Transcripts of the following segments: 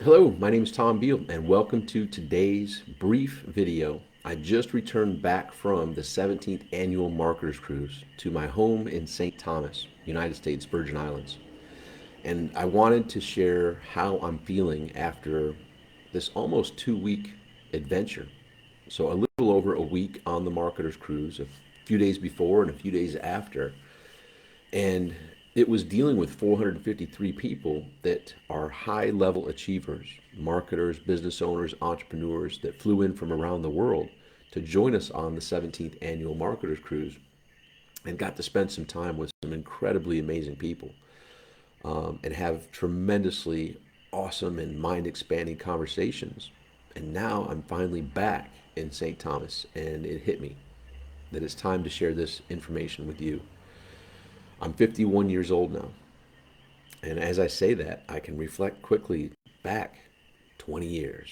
Hello, my name is Tom Beal, and welcome to today's brief video. I just returned back from the 17th annual Marketers Cruise to my home in St. Thomas, United States Virgin Islands. And I wanted to share how I'm feeling after this almost 2 week adventure. So, a little over a week on the Marketers Cruise, a few days before and a few days after. And it was dealing with 453 people that are high level achievers, marketers, business owners, entrepreneurs that flew in from around the world to join us on the 17th annual Marketers Cruise and got to spend some time with some incredibly amazing people and have tremendously awesome and mind expanding conversations. And now I'm finally back in St. Thomas, and it hit me that it's time to share this information with you. I'm 51 years old now. And as I say that, I can reflect quickly back 20 years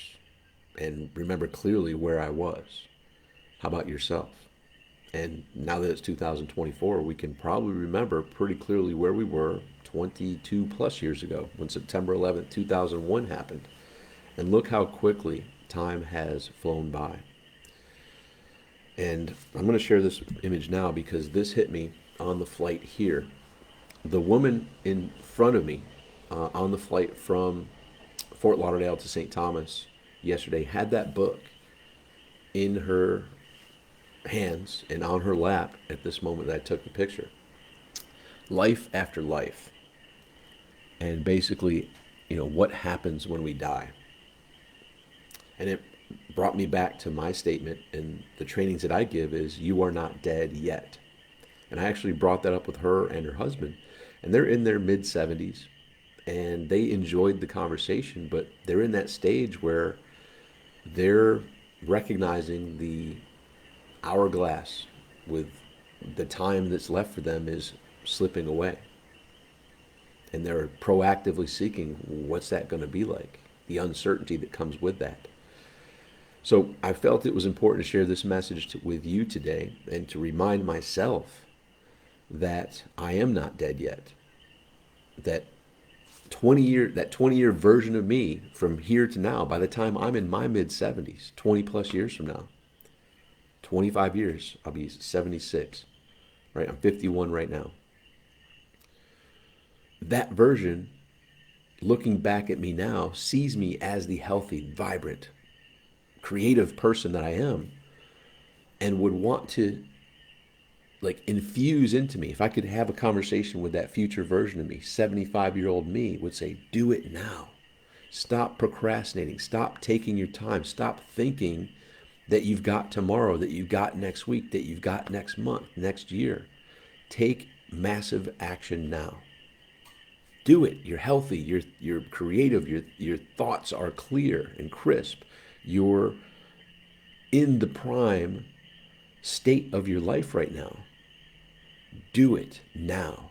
and remember clearly where I was. How about yourself? And now that it's 2024, we can probably remember pretty clearly where we were 22 plus years ago when September 11th, 2001 happened. And look how quickly time has flown by. And I'm going to share this image now because this hit me on the flight here. The woman in front of me on the flight from Fort Lauderdale to St. Thomas yesterday had that book in her hands and on her lap at this moment that I took the picture. Life After Life. And basically, what happens when we die. And it brought me back to my statement and the trainings that I give is you are not dead yet. And I actually brought that up with her and her husband. And they're in their mid 70s and they enjoyed the conversation, but they're in that stage where they're recognizing the hourglass with the time that's left for them is slipping away. And they're proactively seeking what's that going to be like, the uncertainty that comes with that. So I felt it was important to share this message with you today and to remind myself that I am not dead yet. That 20-year version of me from here to now, by the time I'm in my mid 70s, 20 plus years from now, 25 years, I'll be 76. Right? I'm 51 right now. That version, looking back at me now, sees me as the healthy, vibrant, creative person that I am and would want to infuse into me. If I could have a conversation with that future version of me, 75-year-old me would say, do it now. Stop procrastinating. Stop taking your time. Stop thinking that you've got tomorrow, that you've got next week, that you've got next month, next year. Take massive action now. Do it. You're healthy. You're creative. Your thoughts are clear and crisp. You're in the prime state of your life right now. Do it now.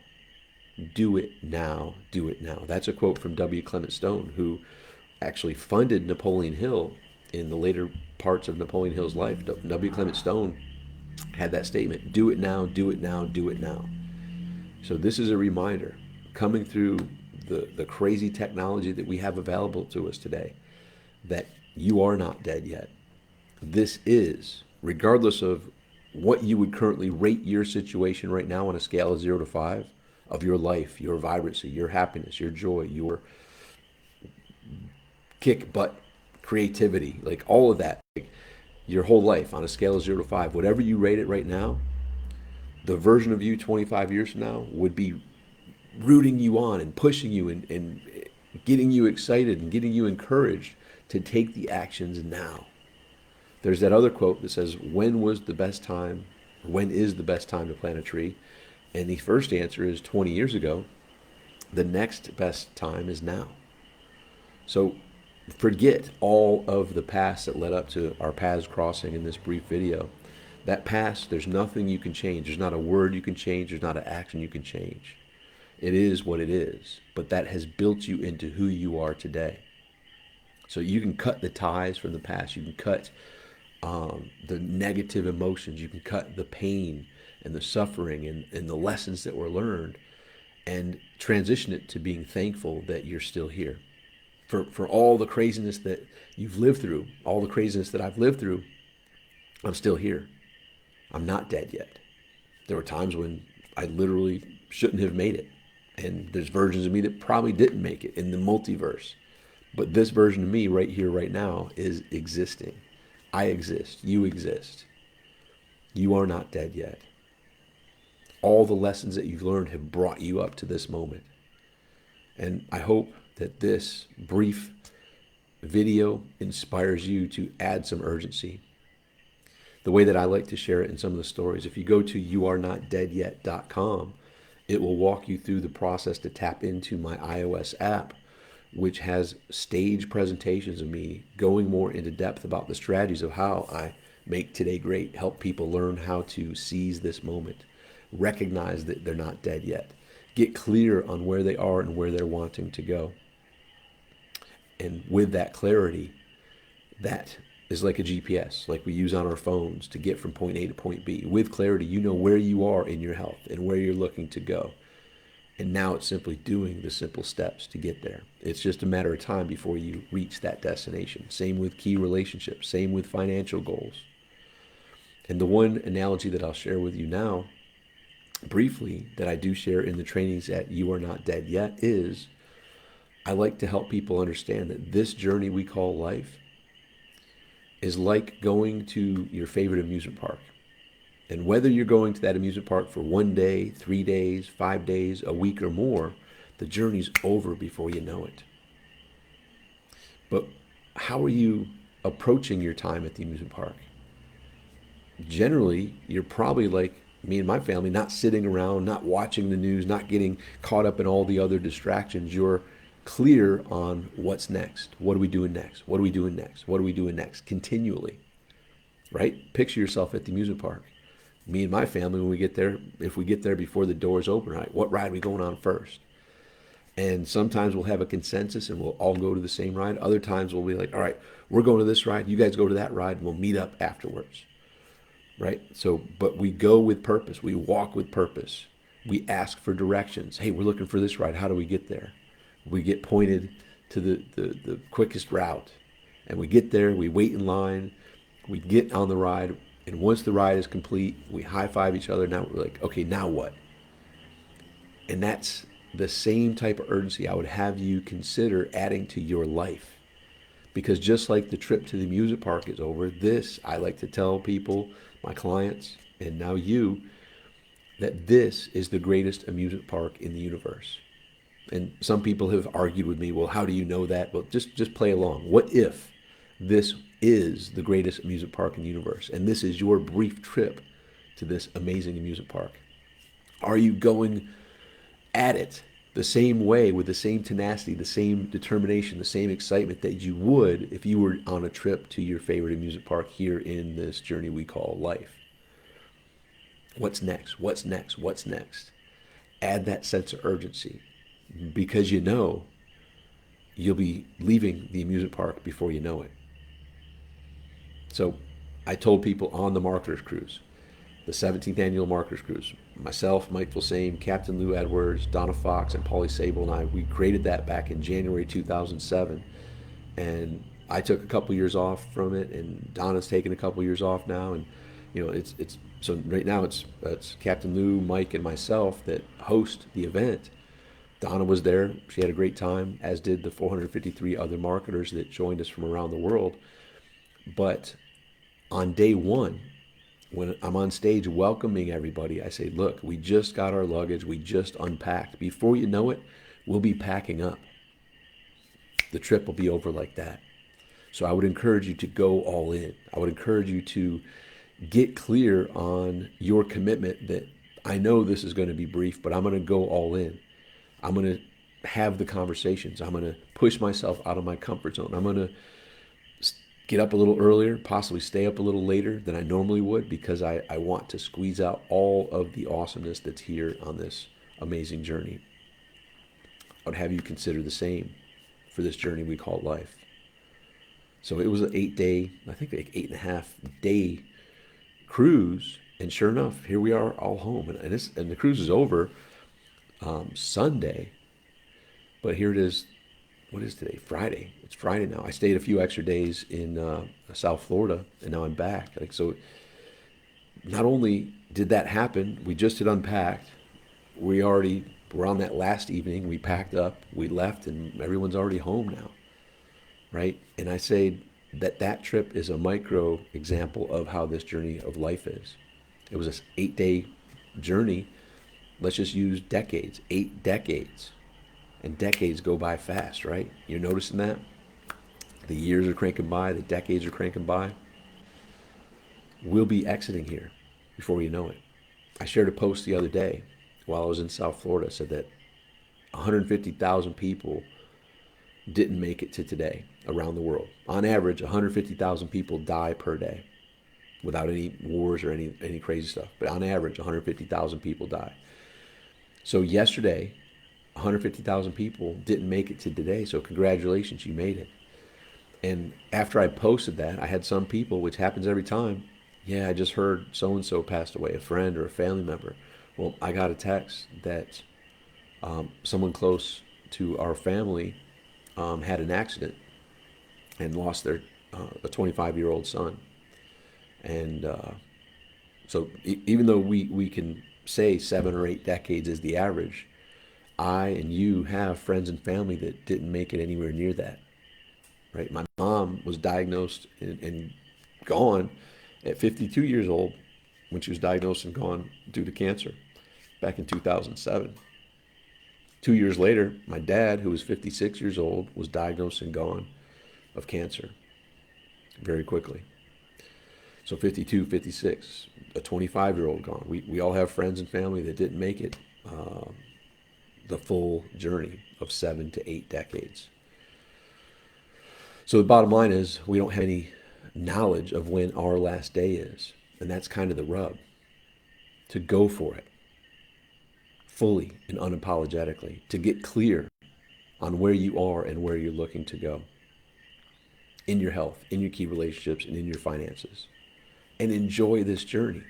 Do it now. Do it now. That's a quote from W. Clement Stone, who actually funded Napoleon Hill in the later parts of Napoleon Hill's life. W. Clement Stone had that statement, do it now, do it now, do it now. So this is a reminder, coming through the crazy technology that we have available to us today, that you are not dead yet. This is, regardless of what you would currently rate your situation right now on a scale of 0 to 5 of your life, your vibrancy, your happiness, your joy, your kick butt creativity, like all of that, your whole life on a scale of 0 to 5, whatever you rate it right now, the version of you 25 years from now would be rooting you on and pushing you and getting you excited and getting you encouraged to take the actions now. There's that other quote that says, when was the best time, when is the best time to plant a tree? And the first answer is 20 years ago. The next best time is now. So forget all of the past that led up to our paths crossing in this brief video. That past, there's nothing you can change. There's not a word you can change. There's not an action you can change. It is what it is. But that has built you into who you are today. So you can cut the ties from the past. You can cut the negative emotions. You can cut the pain and the suffering and the lessons that were learned and transition it to being thankful that you're still here. for all the craziness that you've lived through, all the craziness that I've lived through, I'm still here. I'm not dead yet. There were times when I literally shouldn't have made it. And there's versions of me that probably didn't make it in the multiverse. But this version of me right here, right now, is existing. I exist. You exist. You are not dead yet. All the lessons that you've learned have brought you up to this moment. And I hope that this brief video inspires you to add some urgency. The way that I like to share it in some of the stories, if you go to youarenotdeadyet.com, it will walk you through the process to tap into my iOS app, which has stage presentations of me going more into depth about the strategies of how I make today great, help people learn how to seize this moment, recognize that they're not dead yet, get clear on where they are and where they're wanting to go. And with that clarity, that is like a GPS, like we use on our phones to get from point A to point B. With clarity, you know where you are in your health and where you're looking to go. And now it's simply doing the simple steps to get there. It's just a matter of time before you reach that destination. Same with key relationships, same with financial goals. And the one analogy that I'll share with you now, briefly, that I do share in the trainings at You Are Not Dead Yet is, I like to help people understand that this journey we call life is like going to your favorite amusement park. And whether you're going to that amusement park for 1 day, 3 days, 5 days, a week or more, the journey's over before you know it. But how are you approaching your time at the amusement park? Generally, you're probably like me and my family, not sitting around, not watching the news, not getting caught up in all the other distractions. You're clear on what's next. What are we doing next? What are we doing next? What are we doing next? Continually, right? Picture yourself at the amusement park. Me and my family, when we get there, if we get there before the doors open, right, what ride are we going on first? And sometimes we'll have a consensus and we'll all go to the same ride. Other times we'll be like, all right, we're going to this ride. You guys go to that ride and we'll meet up afterwards. Right? So, but we go with purpose. We walk with purpose. We ask for directions. Hey, we're looking for this ride. How do we get there? We get pointed to the quickest route. And we get there, we wait in line, we get on the ride, and once the ride is complete, we high-five each other. Now we're like, okay, now what? And that's the same type of urgency I would have you consider adding to your life. Because just like the trip to the amusement park is over, this, I like to tell people, my clients, and now you, that this is the greatest amusement park in the universe. And some people have argued with me, well, how do you know that? Well, just play along. What if this is the greatest amusement park in the universe, and this is your brief trip to this amazing amusement park? Are you going at it the same way, with the same tenacity, the same determination, the same excitement that you would if you were on a trip to your favorite amusement park here in this journey we call life? What's next? What's next? What's next? Add that sense of urgency, because you know you'll be leaving the amusement park before you know it. So I told people on the Marketers Cruise, the 17th annual Marketers Cruise, myself, Mike Vilsain, Captain Lou Edwards, Donna Fox, and Paulie Sable and I, we created that back in January 2007. And I took a couple years off from it, and Donna's taken a couple years off now. And you know, it's so right now it's Captain Lou, Mike, and myself that host the event. Donna was there. She had a great time, as did the 453 other marketers that joined us from around the world. But on day one, when I'm on stage welcoming everybody, I say, look, we just got our luggage. We just unpacked. Before you know it, we'll be packing up. The trip will be over like that. So I would encourage you to go all in. I would encourage you to get clear on your commitment that I know this is going to be brief, but I'm going to go all in. I'm going to have the conversations. I'm going to push myself out of my comfort zone. I'm going to get up a little earlier, possibly stay up a little later than I normally would, because I want to squeeze out all of the awesomeness that's here on this amazing journey. I would have you consider the same for this journey we call life. So it was an 8-day, I think like 8.5-day cruise, and sure enough, here we are all home. And the cruise is over Sunday, but here it is what is today? Friday. It's Friday now. I stayed a few extra days in South Florida, and now I'm back. Like, so, not only did that happen, we just had unpacked. We already were on that last evening. We packed up, we left, and everyone's already home now, right? And I say that that trip is a micro example of how this journey of life is. It was an 8 day journey. Let's just use decades, 8 decades. And decades go by fast, right? You're noticing that? The years are cranking by, the decades are cranking by. We'll be exiting here before you know it. I shared a post the other day while I was in South Florida, said that 150,000 people didn't make it to today around the world. On average, 150,000 people die per day without any wars or any crazy stuff. But on average, 150,000 people die. So yesterday, 150,000 people didn't make it to today. So congratulations, you made it. And after I posted that, I had some people, which happens every time, yeah, I just heard so-and-so passed away, a friend or a family member. Well, I got a text that someone close to our family had an accident and lost their a 25-year-old son. And so even though we can say 7 or 8 decades is the average, I and you have friends and family that didn't make it anywhere near that, right? My mom was diagnosed and gone at 52 years old when she was diagnosed and gone due to cancer back in 2007. 2 years later, my dad, who was 56 years old, was diagnosed and gone of cancer very quickly. So 52, 56, a 25-year-old gone. We all have friends and family that didn't make it the full journey of 7 to 8 decades. So the bottom line is we don't have any knowledge of when our last day is. And that's kind of the rub. To go for it fully and unapologetically, to get clear on where you are and where you're looking to go in your health, in your key relationships, and in your finances. And enjoy this journey.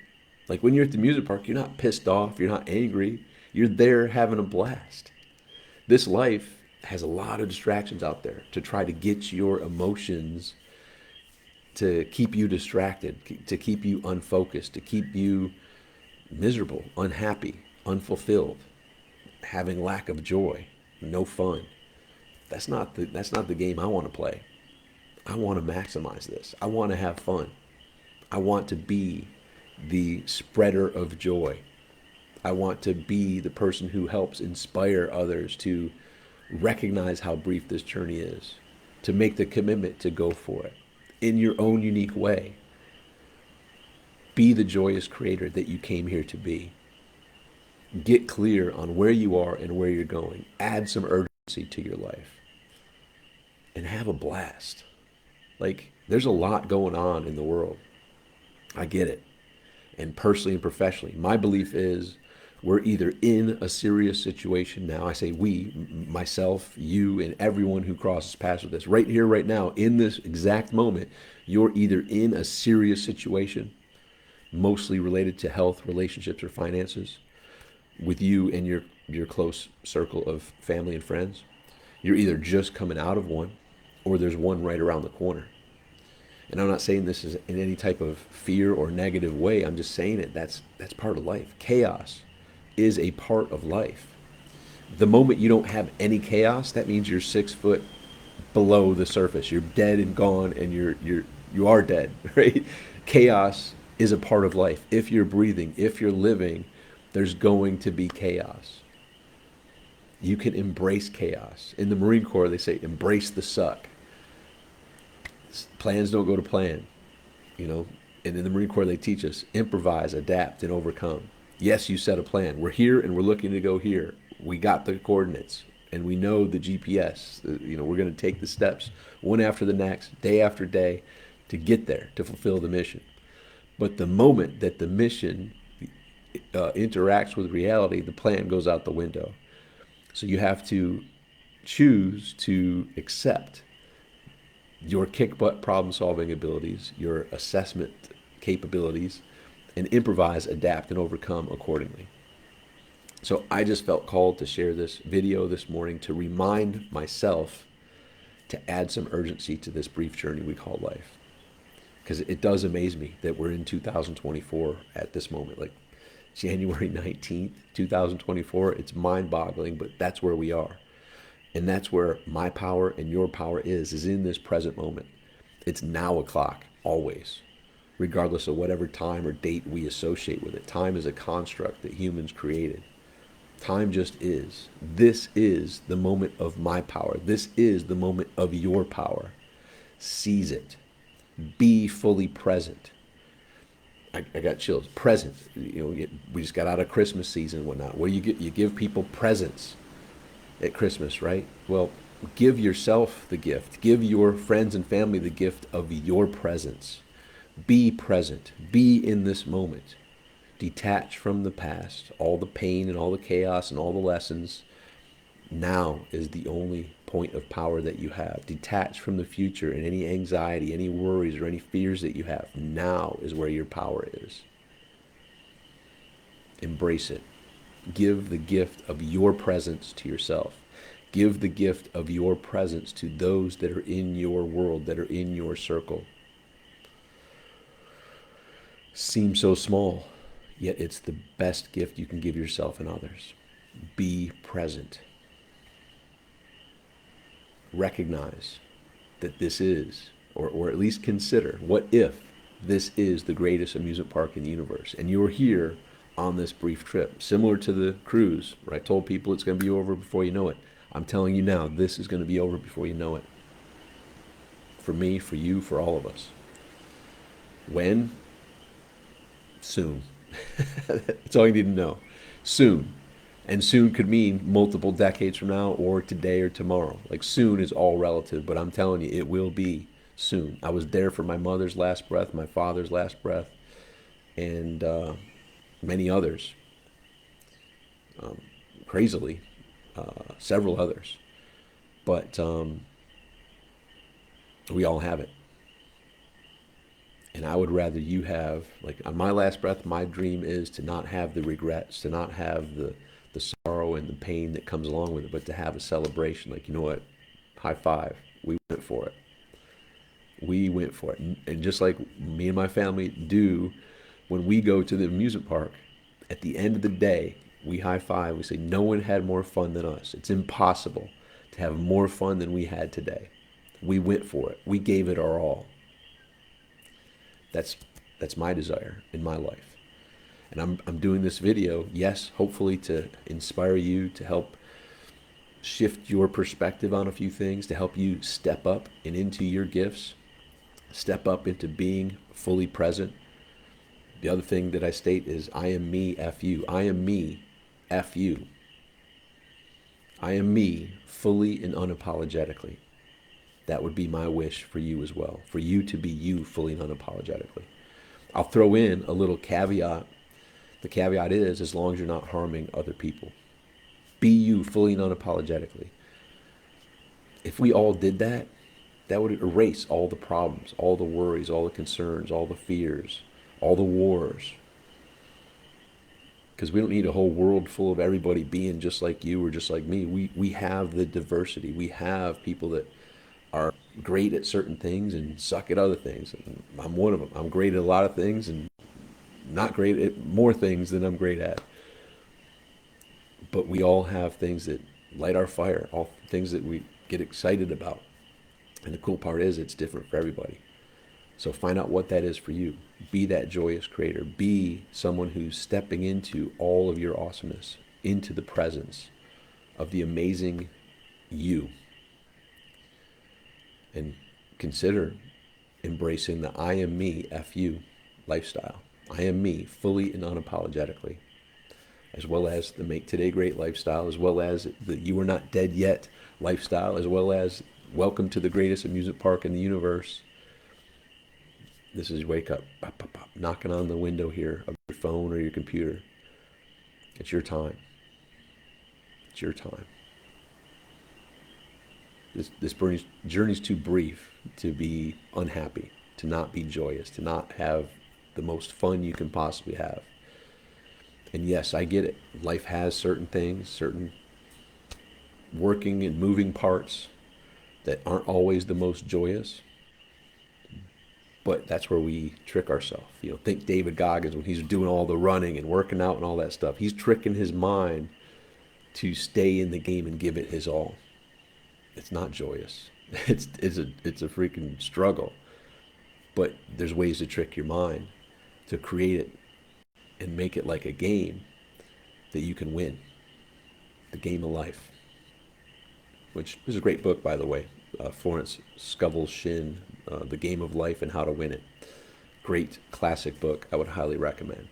Like when you're at the music park, you're not pissed off, you're not angry, you're there having a blast. This life has a lot of distractions out there to try to get your emotions to keep you distracted, to keep you unfocused, to keep you miserable, unhappy, unfulfilled, having lack of joy, no fun. That's not the game I want to play. I want to maximize this. I want to have fun. I want to be the spreader of joy. I want to be the person who helps inspire others to recognize how brief this journey is, to make the commitment to go for it in your own unique way. Be the joyous creator that you came here to be. Get clear on where you are and where you're going. Add some urgency to your life and have a blast. Like, there's a lot going on in the world. I get it. And personally and professionally, my belief is we're either in a serious situation now. I say we, myself, you, and everyone who crosses paths with this. Right here, right now, in this exact moment, you're either in a serious situation, mostly related to health, relationships, or finances, with you and your close circle of family and friends. You're either just coming out of one, or there's one right around the corner. And I'm not saying this is in any type of fear or negative way. I'm just saying it. That's part of life. Chaos is a part of life. The moment you don't have any chaos, that means you're 6 foot below the surface. You're dead and gone, and you are dead, right? Chaos is a part of life. If you're breathing, if you're living, there's going to be chaos. You can embrace chaos. In the Marine Corps, they say embrace the suck. Plans don't go to plan, and in the Marine Corps they teach us improvise, adapt, and overcome. Yes, you set a plan. We're here and we're looking to go here. We got the coordinates and we know the GPS. We're going to take the steps one after the next, day after day, to get there, to fulfill the mission. But the moment that the mission interacts with reality, the plan goes out the window. So you have to choose to accept your kick butt problem solving abilities, your assessment capabilities, and improvise, adapt, and overcome accordingly. So I just felt called to share this video this morning to remind myself to add some urgency to this brief journey we call life. Because it does amaze me that we're in 2024 at this moment, like January 19th, 2024. It's mind boggling, but that's where we are. And that's where my power and your power is in this present moment. It's now o'clock, always, regardless of whatever time or date we associate with it. Time is a construct that humans created. Time just is. This is the moment of my power. This is the moment of your power. Seize it. Be fully present. I got chills. Present. We just got out of Christmas season and whatnot. Where you give people presents at Christmas, right? Well, give yourself the gift. Give your friends and family the gift of your presence. Be present. Be in this moment. Detach from the past, all the pain and all the chaos and all the lessons. Now is the only point of power that you have. Detach from the future and any anxiety, any worries, or any fears that you have. Now is where your power is. Embrace it. Give the gift of your presence to yourself. Give the gift of your presence to those that are in your world, that are in your circle. Seems so small, yet it's the best gift you can give yourself and others. Be present. Recognize that this is, or at least consider, what if this is the greatest amusement park in the universe, and you're here on this brief trip, similar to the cruise, where I told people it's going to be over before you know it. I'm telling you now, this is going to be over before you know it. For me, for you, for all of us. When? Soon. That's all you need to know. Soon. And soon could mean multiple decades from now, or today or tomorrow. Like, soon is all relative, but I'm telling you, it will be soon. I was there for my mother's last breath, my father's last breath, and many others. Crazily, several others. But we all have it. And I would rather you have, like, on my last breath, my dream is to not have the regrets, to not have the sorrow and the pain that comes along with it, but to have a celebration. Like, you know what? High five. We went for it. We went for it. And just like me and my family do when we go to the amusement park, at the end of the day, we high five. We say, no one had more fun than us. It's impossible to have more fun than we had today. We went for it. We gave it our all. That's my desire in my life. And I'm doing this video, yes, hopefully to inspire you, to help shift your perspective on a few things, to help you step up and into your gifts, step up into being fully present. The other thing that I state is, I am me, F you. I am me, F you. I am me fully and unapologetically. That would be my wish for you as well, for you to be you fully and unapologetically. I'll throw in a little caveat. The caveat is, as long as you're not harming other people. Be you fully and unapologetically. If we all did that, that would erase all the problems, all the worries, all the concerns, all the fears, all the wars. Because we don't need a whole world full of everybody being just like you or just like me. We have the diversity. We have people that are great at certain things and suck at other things. And I'm one of them. I'm great at a lot of things and not great at more things than I'm great at. But we all have things that light our fire, all things that we get excited about. And the cool part is, it's different for everybody. So find out what that is for you. Be that joyous creator. Be someone who's stepping into all of your awesomeness, into the presence of the amazing you. And consider embracing the I am me, F you lifestyle. I am me fully and unapologetically, as well as the Make Today Great lifestyle, as well as the You Are Not Dead Yet lifestyle, as well as welcome to the greatest amusement park in the universe. This is wake up, pop, pop, pop, knocking on the window here of your phone or your computer. It's your time. It's your time. This journey's too brief to be unhappy, to not be joyous, to not have the most fun you can possibly have. And yes, I get it. Life has certain things, certain working and moving parts. that aren't always the most joyous, but that's where we trick ourselves. Think David Goggins when he's doing all the running and working out and all that stuff. He's tricking his mind to stay in the game and give it his all. It's not joyous. It's a freaking struggle. But there's ways to trick your mind to create it and make it like a game that you can win. The Game of Life, which is a great book, by the way. Florence Scovel Shinn, The Game of Life and How to Win It. Great classic book. I would highly recommend.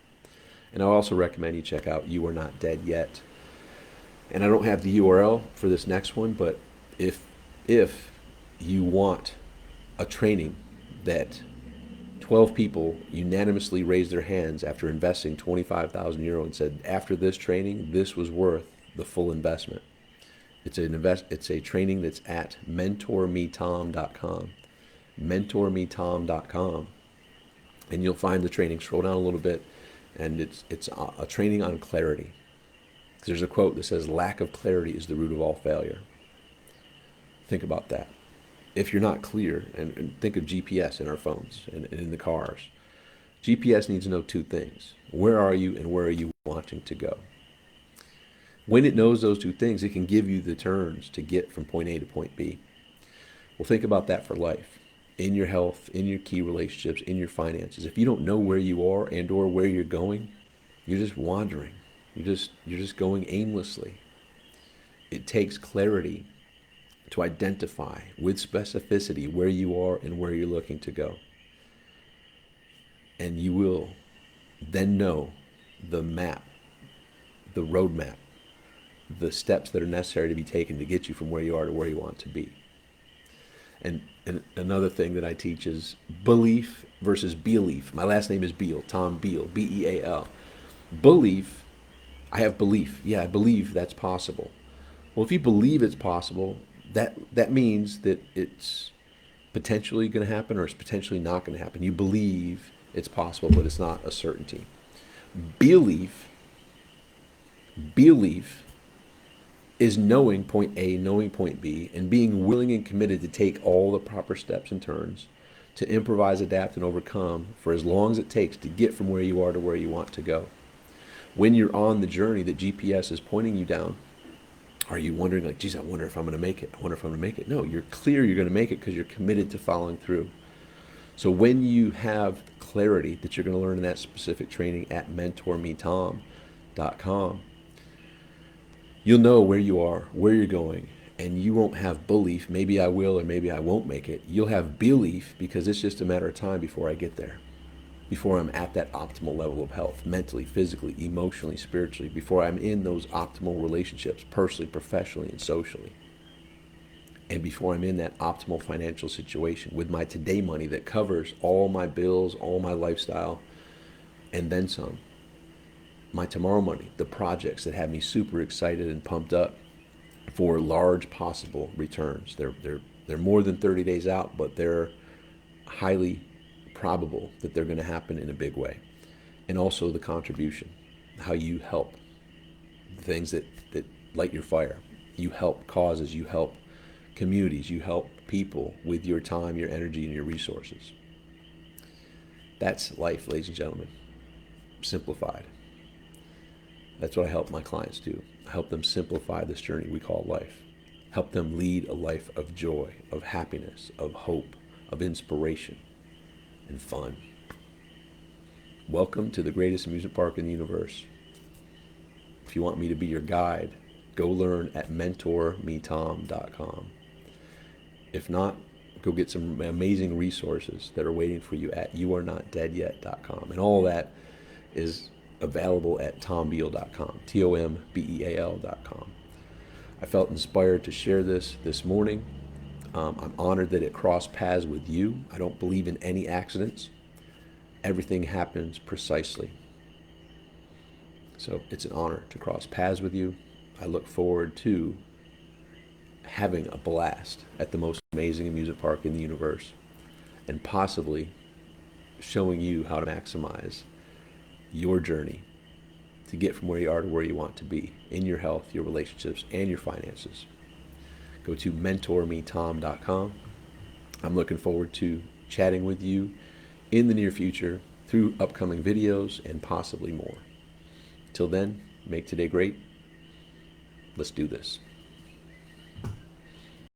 And I also recommend you check out You Are Not Dead Yet. And I don't have the URL for this next one, but if you want a training that 12 people unanimously raised their hands after investing 25,000 euro and said, after this training, this was worth the full investment. It's a training that's at mentormetom.com. mentormetom.com. And you'll find the training. Scroll down a little bit, and it's a training on clarity. There's a quote that says, lack of clarity is the root of all failure. Think about that. If you're not clear, and think of GPS in our phones and in the cars, GPS needs to know two things. Where are you and where are you wanting to go? When it knows those two things, it can give you the turns to get from point A to point B. Well, think about that for life. In your health, in your key relationships, in your finances. If you don't know where you are and or where you're going, you're just wandering. You're just going aimlessly. It takes clarity to identify with specificity where you are and where you're looking to go. And you will then know the map, the roadmap, the steps that are necessary to be taken to get you from where you are to where you want to be. And another thing that I teach is belief versus belief. My last name is Beal, Tom Beal, B-E-A-L. Belief, I have belief. Yeah, I believe that's possible. Well, if you believe it's possible, that means that it's potentially going to happen or it's potentially not going to happen. You believe it's possible, but it's not a certainty. Belief is knowing point A, knowing point B, and being willing and committed to take all the proper steps and turns to improvise, adapt, and overcome for as long as it takes to get from where you are to where you want to go. When you're on the journey that GPS is pointing you down, are you wondering like, geez, I wonder if I'm going to make it. I wonder if I'm going to make it. No, you're clear you're going to make it because you're committed to following through. So when you have clarity that you're going to learn in that specific training at mentormetom.com, you'll know where you are, where you're going, and you won't have belief, maybe I will or maybe I won't make it. You'll have belief because it's just a matter of time before I get there, before I'm at that optimal level of health, mentally, physically, emotionally, spiritually, before I'm in those optimal relationships, personally, professionally, and socially, and before I'm in that optimal financial situation with my today money that covers all my bills, all my lifestyle, and then some. My tomorrow money, the projects that have me super excited and pumped up for large possible returns. They're more than 30 days out, but they're highly probable that they're going to happen in a big way. And also the contribution, how you help, the things that light your fire. You help causes, you help communities, you help people with your time, your energy, and your resources. That's life, ladies and gentlemen, simplified. That's what I help my clients do. I help them simplify this journey we call life. Help them lead a life of joy, of happiness, of hope, of inspiration, and fun. Welcome to the greatest amusement park in the universe. If you want me to be your guide, go learn at mentormetom.com. If not, go get some amazing resources that are waiting for you at youarenotdeadyet.com. And all that is available at tombeal.com, TOMBEAL.com. I felt inspired to share this morning. I'm honored that it crossed paths with you. I don't believe in any accidents. Everything happens precisely. So it's an honor to cross paths with you. I look forward to having a blast at the most amazing amusement park in the universe and possibly showing you how to maximize your journey to get from where you are to where you want to be in your health, your relationships, and your finances. go to mentormetom.com. I'm looking forward to chatting with you in the near future through upcoming videos and possibly more. Till then, make today great. Let's do this.